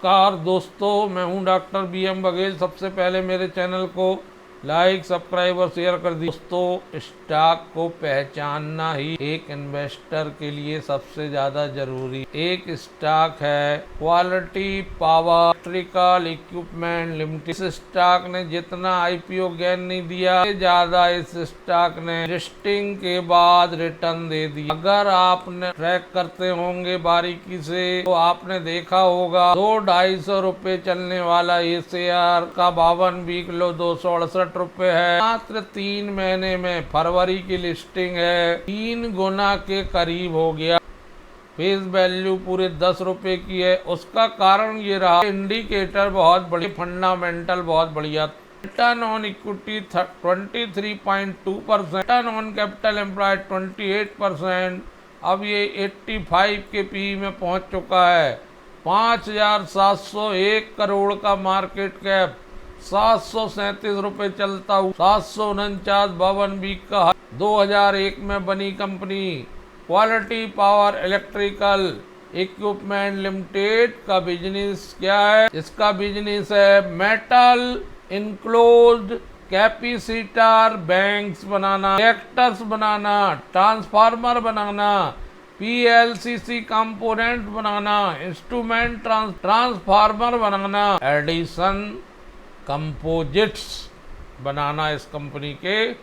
नमस्कार दोस्तों, मैं हूं डॉक्टर BM बघेल। सबसे पहले मेरे चैनल को लाइक, सब्सक्राइब और शेयर कर दीजिए। दोस्तों, स्टॉक को पहचानना ही एक इन्वेस्टर के लिए सबसे ज़्यादा जरूरी। एक स्टॉक है quality power electrical equipment limited. इस स्टॉक ने जितना IPO गेन नहीं दिया, ज़्यादा इस स्टॉक ने लिस्टिंग के बाद रिटर्न दे दिया। अगर आपने ट्रैक करते होंगे बारीकी से तो आपने देखा होगा 200-250 रुपए चलने वाला ACR का 52 किलो 268 रुपए है। मात्र 3 महीने में, फरवरी की लिस्टिंग है, 3 गुना के करीब हो गया। फेस वैल्यू पूरे 10 रुपए की है। उसका कारण ये रहा, इंडिकेटर बहुत बड़ी, फंडामेंटल बहुत बढ़िया। Return on equity 23.2%, return on capital employed 28%। अब ये 85 के PE में पहुंच चुका है। 5,701 करोड़ का मार्केट कैप, 737 रुपए चलता हुआ, 749 52 का। 2001 में बनी company quality power electrical equipment limited का बिजनेस क्या है? इसका बिजनेस है मेटल इनक्लोज्ड कैपेसिटर बैंक्स बनाना, रिएक्टर्स बनाना, ट्रांसफार्मर बनाना, PLCC कंपोनेंट बनाना, इंस्ट्रूमेंट ट्रांसफार्मर बनाना, एडिशन कंपोजिट्स बनाना इस कंपनी के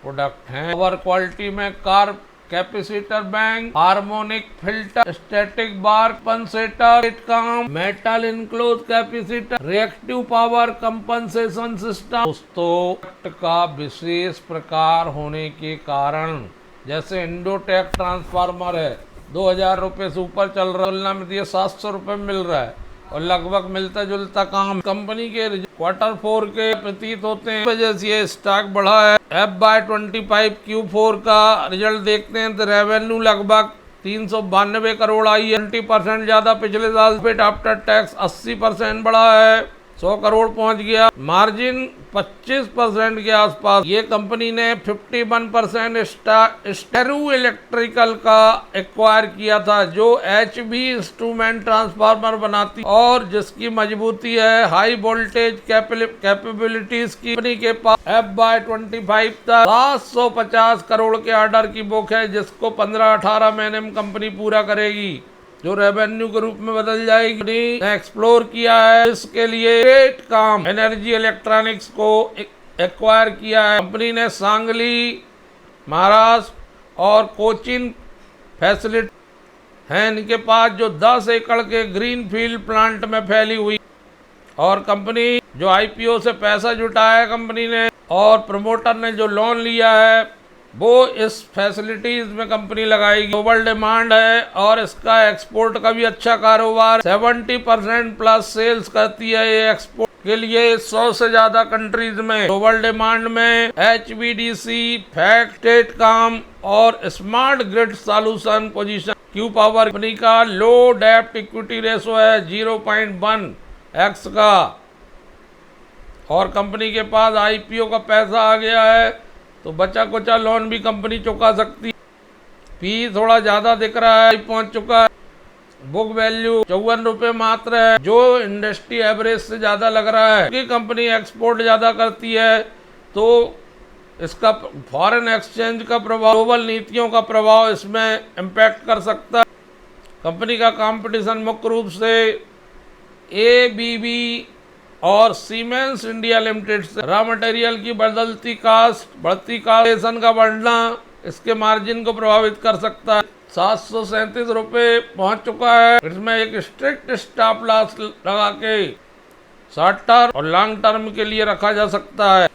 प्रोडक्ट हैं। पावर क्वालिटी में कार capacitor bank, harmonic filter, static var compensator, metal enclose capacitor, reactive power compensation system. दोस्तों, का विशेष प्रकार होने के कारण, जैसे इंडोटेक ट्रांसफार्मर है, 2000 रुपए से ऊपर चल रहा है, तुलना में दिए 700 रुपए मिल रहा है और लगभग मिलता जुलता काम। कंपनी के Q4 के प्रतीत होते हैं, वजह से ये स्टॉक बढ़ा है। FY25 Q4 का रिजल्ट देखते हैं तो रेवेन्यू लगभग 392 करोड़ आई है, 20% ज्यादा पिछले साल। प्रॉफिट आफ्टर टैक्स 80% बढ़ा है, 100 करोड़ पहुंच गया। मार्जिन 25% के आसपास। ये कंपनी ने 51% स्टेरू इलेक्ट्रिकल का एक्वायर किया था, जो HV इंस्ट्रूमेंट ट्रांसफार्मर बनाती और जिसकी मजबूती है हाई वोल्टेज कैपेबिलिटीज की। कंपनी के पास FY25 तक 750 करोड़ के ऑर्डर की बुक है, जिसको 15-18 महीने में कंपनी पूरा करेगी, जो रेवेन्यू के रूप में बदल जाएगी। एक्सप्लोर किया है इसके लिए ग्रेट काम एनर्जी इलेक्ट्रॉनिक्स को एक्वायर किया है। कंपनी ने सांगली, महाराष्ट्र और कोचिन फैसिलिटी है इनके पास, जो 10 एकड़ के ग्रीन फील्ड प्लांट में फैली हुई। और कंपनी जो IPO से पैसा जुटाया है कंपनी ने, और प्रमोटर ने जो लोन लिया है, वो इस फैसिलिटीज में कंपनी लगाएगी। ग्लोबल डिमांड है और इसका एक्सपोर्ट का भी अच्छा कारोबार, 70% प्लस सेल्स करती है ये एक्सपोर्ट के लिए 100 से ज्यादा कंट्रीज में। ग्लोबल डिमांड में HVDC, फैक्टेट काम और smart grid solution position. Q power company का लो डेप्ट इक्विटी रेशो है 0.1x का, और कंपनी के पास IPO का पैसा आ गया है, तो बचा कुचा लोन भी कंपनी चुका सकती। PE थोड़ा ज्यादा दिख रहा है, पहुंच चुका है। बुक वैल्यू 54 रुपए मात्र है, जो इंडस्ट्री एवरेज से ज्यादा लग रहा है। क्योंकि कंपनी एक्सपोर्ट ज्यादा करती है, तो इसका फॉरेन एक्सचेंज का प्रभाव, ग्लोबल नीतियों का प्रभाव इसमें इम्पैक्ट कर सकता है। कंपनी का कंपटीशन मुख्य रूप से ABB और सीमेंस इंडिया लिमिटेड से। रॉ मटेरियल की बढ़ती कास्ट का बढ़ना इसके मार्जिन को प्रभावित कर सकता है। 737 रुपए पहुंच चुका है। इसमें एक स्ट्रिक्ट स्टॉप लॉस लगा के शॉर्ट टर्म और लॉन्ग टर्म के लिए रखा जा सकता है।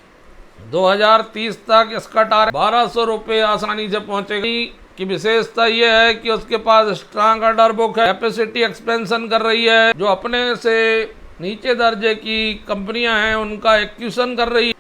2030 तक इसका टारगेट 1200 रुपए आसानी से पहुंचेगी। की विशेषता यह है कि उसके पास स्ट्रांग ऑर्डर बुक है, कैपेसिटी एक्सपेंशन कर रही है, जो अपने से नीचे दर्जे की कंपनियां हैं उनका एक्विजिशन कर रही है,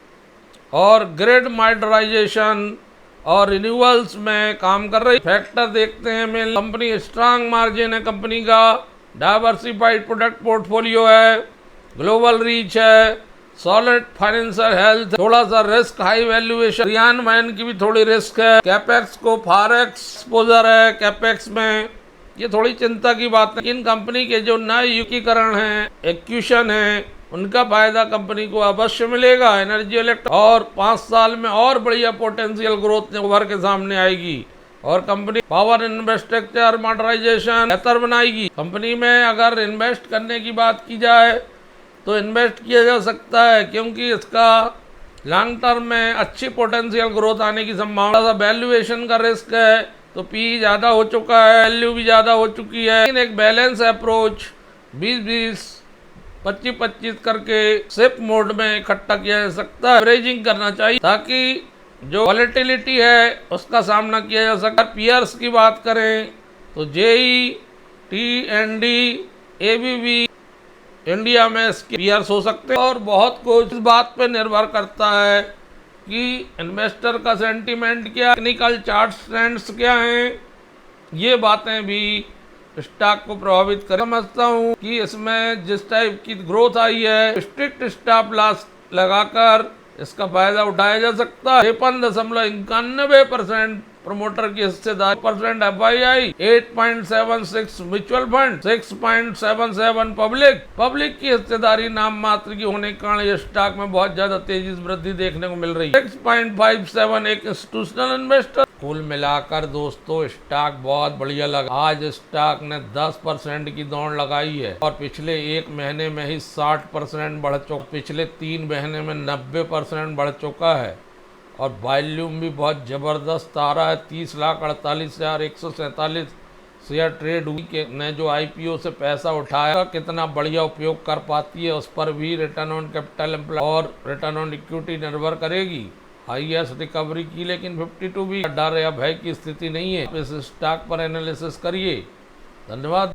और ग्रिड मॉडर्नाइजेशन और रिन्यूअल्स में काम कर रही। फैक्टर देखते हैं मेन कंपनी स्ट्रांग मार्जिन है, कंपनी का डाइवर्सिफाइड प्रोडक्ट पोर्टफोलियो है, ग्लोबल रीच है, सॉलिड फाइनेंशियल हेल्थ, थोड़ा सा रिस्क, हाई वैल्यूएशन, क्रियान्वयन की भी थोड़ी रिस्क है, कैपेक्स को फॉरेक्स एक्सपोजर है कैपेक्स में, ये थोड़ी चिंता की बात है। इन कंपनी के जो नए युक्तिकरण हैं, एक्विजिशन है, उनका फायदा कंपनी को अवश्य मिलेगा। एनर्जी इलेक्ट्रिक और 5 साल में और बढ़िया पोटेंशियल ग्रोथ उभर के सामने आएगी और कंपनी पावर इंफ्रास्ट्रक्चर मॉडर्नाइजेशन बेहतर बनाएगी। कंपनी में अगर इन्वेस्ट करने की बात की जाए तो इन्वेस्ट किया जा सकता है, क्योंकि इसका लॉन्ग टर्म में अच्छी पोटेंशियल ग्रोथ आने की संभावना। वैल्यूएशन का रिस्क है तो पी ज़्यादा हो चुका है, वैल्यू भी ज़्यादा हो चुकी है। लेकिन एक बैलेंस अप्रोच 20-20 25-25 करके सिप मोड में इकट्ठा किया जा सकता है। एवरेजिंग करना चाहिए ताकि जो वॉलेटिलिटी है उसका सामना किया जा सके। पीयर्स की बात करें तो जेई, टी&डी, एबीबी इंडिया में इसके पीयर्स हो सकते हैं और बहुत कुछ इस बात पे निर्भर करता है कि इन्वेस्टर का सेंटीमेंट क्या, टेक्निकल चार्ट ट्रेंड्स क्या हैं, ये बातें भी स्टॉक को प्रभावित कर। समझता हूँ कि इसमें जिस टाइप की ग्रोथ आई है, स्ट्रिक्ट स्टॉप लॉस लगाकर इसका फायदा उठाया जा सकता है। 53.91% प्रमोटर की हिस्सेदारी, % FII, 8.76 म्यूचुअल फंड, 6.77 पब्लिक की हिस्सेदारी नाम मात्र की होने के कारण ये स्टॉक में बहुत ज्यादा तेजी से वृद्धि देखने को मिल रही है। 6.57 एक इंस्टीट्यूशनल इन्वेस्टर। कुल मिलाकर दोस्तों स्टॉक बहुत बढ़िया लगा। आज स्टॉक ने 10% की दौड़ लगाई है और पिछले एक महीने में ही 60% बढ़ चुका, पिछले 3 महीने में 90% बढ़ चुका है और वॉल्यूम भी बहुत जबरदस्त आ रहा है। 30,48,147 शेयर ट्रेड हुई के ने जो IPO से पैसा उठाया कितना बढ़िया उपयोग कर पाती है, उस पर भी रिटर्न ऑन कैपिटल एम्प्लॉयड और रिटर्न ऑन इक्विटी निर्भर करेगी। हाईएस्ट रिकवरी की, लेकिन 52 भी डर या भय की स्थिति नहीं है। इस स्टॉक पर एनालिसिस करिए। धन्यवाद।